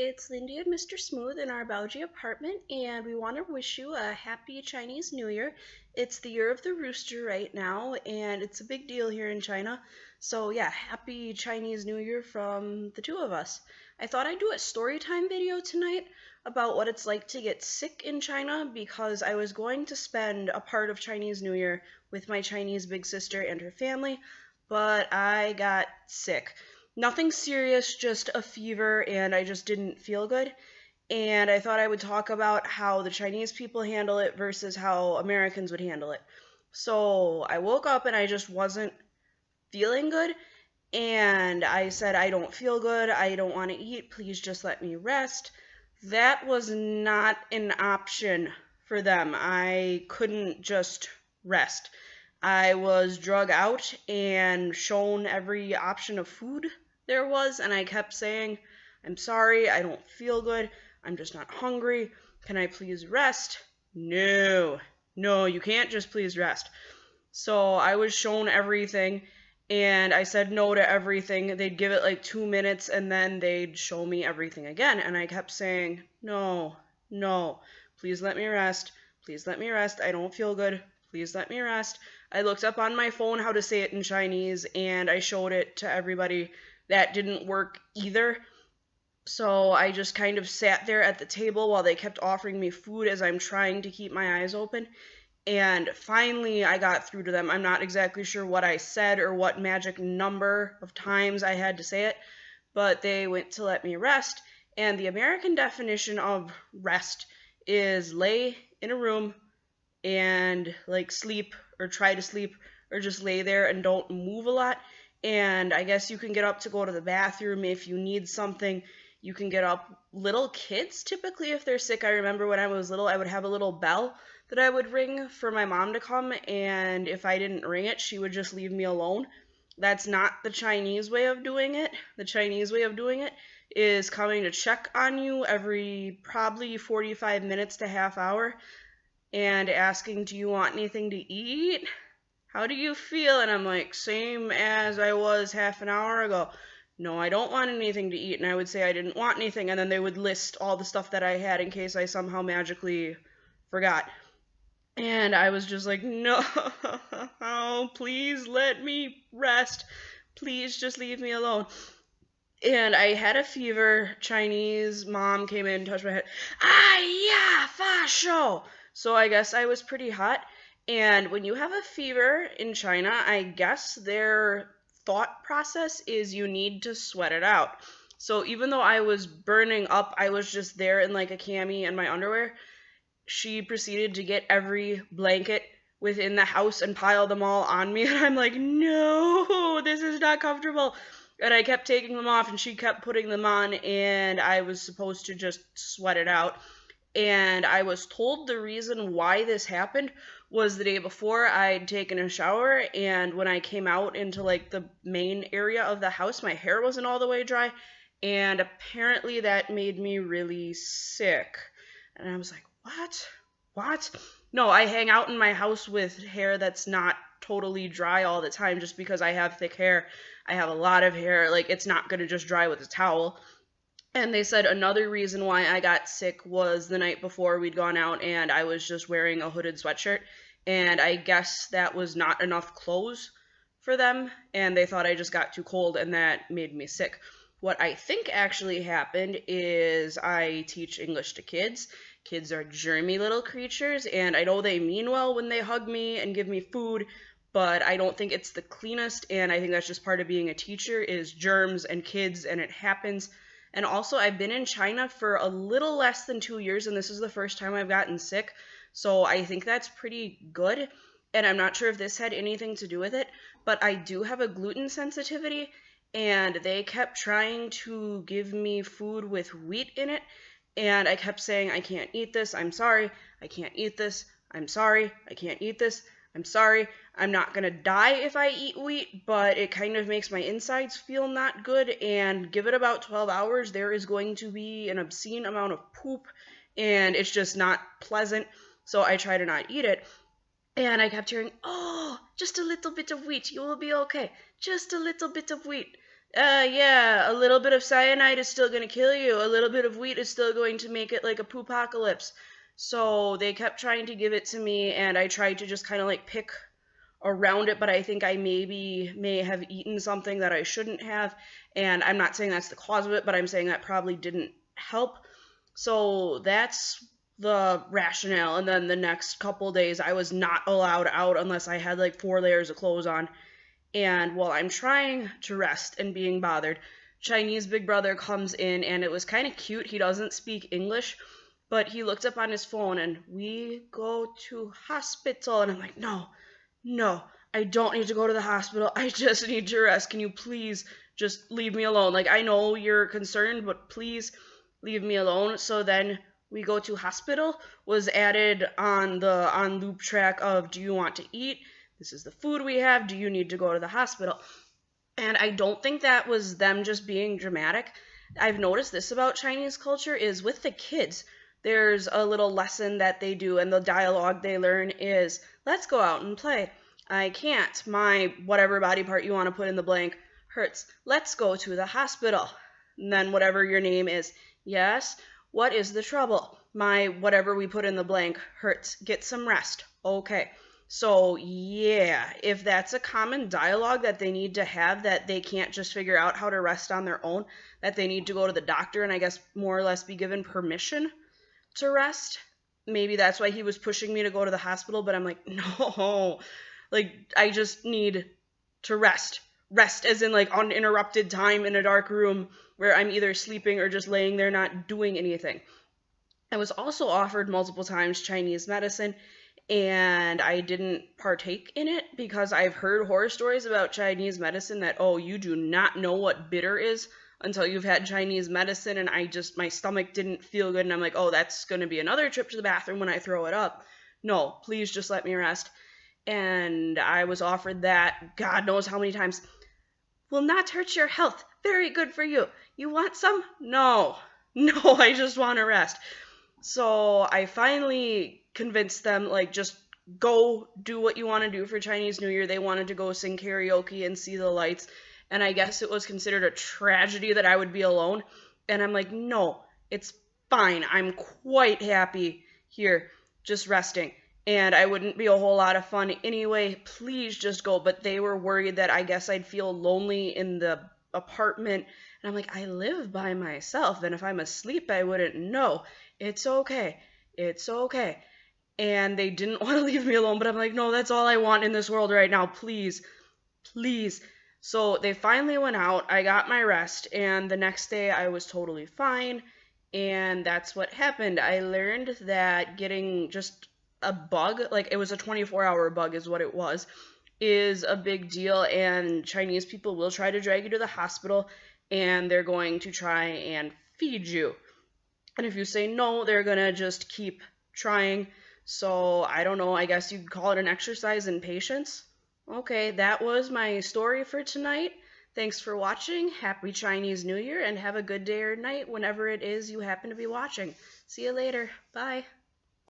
it's Lindy and Mr. Smooth in our Bougie apartment, and we want to wish you a happy Chinese New Year. It's the year of the rooster right now, and it's a big deal here in China. So yeah, happy Chinese New Year from the two of us. I thought I'd do a story time video tonight about what it's like to get sick in China because I was going to spend a part of Chinese New Year with my Chinese big sister and her family, but I got sick. Nothing serious, just a fever, and I just didn't feel good. And I thought I would talk about how the Chinese people handle it versus how Americans would handle it. So I woke up and I just wasn't feeling good. And I said, I don't feel good. I don't want to eat. Please just let me rest. That was not an option for them. I couldn't just rest. I was drug out and shown every option of food there was, and I kept saying, I'm sorry, I don't feel good, I'm just not hungry, can I please rest? No, you can't just please rest. So I was shown everything, and I said no to everything. They'd give it like 2 minutes, and then they'd show me everything again, and I kept saying, no, please let me rest, I don't feel good, please let me rest. I looked up on my phone how to say it in Chinese, and I showed it to everybody. That didn't work either. So I just kind of sat there at the table while they kept offering me food as I'm trying to keep my eyes open. And finally I got through to them. I'm not exactly sure what I said or what magic number of times I had to say it, but they went to let me rest. And the American definition of rest is lay in a room and like sleep or try to sleep or just lay there and don't move a lot. And I guess you can get up to go to the bathroom if you need something. You can get up. Little kids, typically, if they're sick, I remember when I was little, I would have a little bell that I would ring for my mom to come, and if I didn't ring it, she would just leave me alone. That's not the Chinese way of doing it. The Chinese way of doing it is coming to check on you every probably 45 minutes to half hour and asking, do you want anything to eat? How do you feel? And I'm like, same as I was half an hour ago. No, I don't want anything to eat. And I would say I didn't want anything, and then they would list all the stuff that I had in case I somehow magically forgot. And I was just like, no, please let me rest. Please just leave me alone. And I had a fever. Chinese mom came in and touched my head. Yeah, fa shou. So I guess I was pretty hot. And when you have a fever in China, I guess their thought process is you need to sweat it out. So even though I was burning up, I was just there in like a cami and my underwear. She proceeded to get every blanket within the house and pile them all on me. And I'm like, no, this is not comfortable. And I kept taking them off and she kept putting them on, and I was supposed to just sweat it out. And I was told the reason why this happened was the day before I'd taken a shower, and when I came out into like the main area of the house, my hair wasn't all the way dry, and apparently that made me really sick. And I was like, what? No, I hang out in my house with hair that's not totally dry all the time just because I have thick hair. I have a lot of hair. Like, it's not going to just dry with a towel. And they said another reason why I got sick was the night before we'd gone out and I was just wearing a hooded sweatshirt. And I guess that was not enough clothes for them. And they thought I just got too cold, and that made me sick. What I think actually happened is I teach English to kids. Kids are germy little creatures, and I know they mean well when they hug me and give me food, but I don't think it's the cleanest, and I think that's just part of being a teacher is germs and kids, and it happens. And also, I've been in China for a little less than 2 years, and this is the first time I've gotten sick, so I think that's pretty good. And I'm not sure if this had anything to do with it, but I do have a gluten sensitivity, and they kept trying to give me food with wheat in it, and I kept saying, I can't eat this, I'm sorry, I can't eat this, I'm sorry, I can't eat this, I'm sorry, I'm not gonna die if I eat wheat, but it kind of makes my insides feel not good, and give it about 12 hours, there is going to be an obscene amount of poop, and it's just not pleasant, so I try to not eat it. And I kept hearing, oh, just a little bit of wheat, you will be okay, just a little bit of wheat. Yeah, a little bit of cyanide is still going to kill you. A little bit of wheat is still going to make it like a poopocalypse. So they kept trying to give it to me, and I tried to just kind of like pick around it, but I think I may have eaten something that I shouldn't have. And I'm not saying that's the cause of it, but I'm saying that probably didn't help. So that's the rationale. And then the next couple days, I was not allowed out unless I had like 4 layers of clothes on. And while I'm trying to rest and being bothered, Chinese big brother comes in, and it was kind of cute. He doesn't speak English, but he looked up on his phone and, "We go to hospital." And I'm like, "No, no, I don't need to go to the hospital. I just need to rest. Can you please just leave me alone? Like, I know you're concerned, but please leave me alone." So then "We go to hospital" was added on the on loop track of, "Do you want to eat? This is the food we have. Do you need to go to the hospital?" And I don't think that was them just being dramatic. I've noticed this about Chinese culture is with the kids. There's a little lesson that they do, and the dialogue they learn is, "Let's go out and play." "I can't. My whatever body part you want to put in the blank hurts. Let's go to the hospital." And then whatever your name is. "Yes. What is the trouble?" "My whatever we put in the blank hurts. Get some rest." "Okay." So, yeah, if that's a common dialogue that they need to have, that they can't just figure out how to rest on their own, that they need to go to the doctor and I guess more or less be given permission to rest. Maybe that's why he was pushing me to go to the hospital, but I'm like, no, like, I just need to rest. Rest as in like uninterrupted time in a dark room where I'm either sleeping or just laying there not doing anything. I was also offered multiple times Chinese medicine, and I didn't partake in it because I've heard horror stories about Chinese medicine that, oh, you do not know what bitter is until you've had Chinese medicine, and my stomach didn't feel good, and I'm like, oh, that's going to be another trip to the bathroom when I throw it up. No, please just let me rest. And I was offered that God knows how many times. "Will not hurt your health. Very good for you. You want some?" No, no, I just want to rest. So I finally convinced them, like, just go do what you want to do for Chinese New Year. They wanted to go sing karaoke and see the lights. And I guess it was considered a tragedy that I would be alone. And I'm like, no, it's fine. I'm quite happy here, just resting. And I wouldn't be a whole lot of fun anyway. Please just go. But they were worried that I guess I'd feel lonely in the apartment. And I'm like, I live by myself. And if I'm asleep, I wouldn't know. It's okay. It's okay. And they didn't want to leave me alone, but I'm like, no, that's all I want in this world right now. Please, please. So they finally went out. I got my rest, and the next day I was totally fine. And that's what happened. I learned that getting just a bug, like it was a 24-hour bug is what it was, is a big deal. And Chinese people will try to drag you to the hospital, and they're going to try and feed you. And if you say no, they're going to just keep trying. So I don't know, I guess you'd call it an exercise in patience. Okay, that was my story for tonight. Thanks for watching. Happy Chinese New Year, and have a good day or night whenever it is you happen to be watching. See you later. Bye.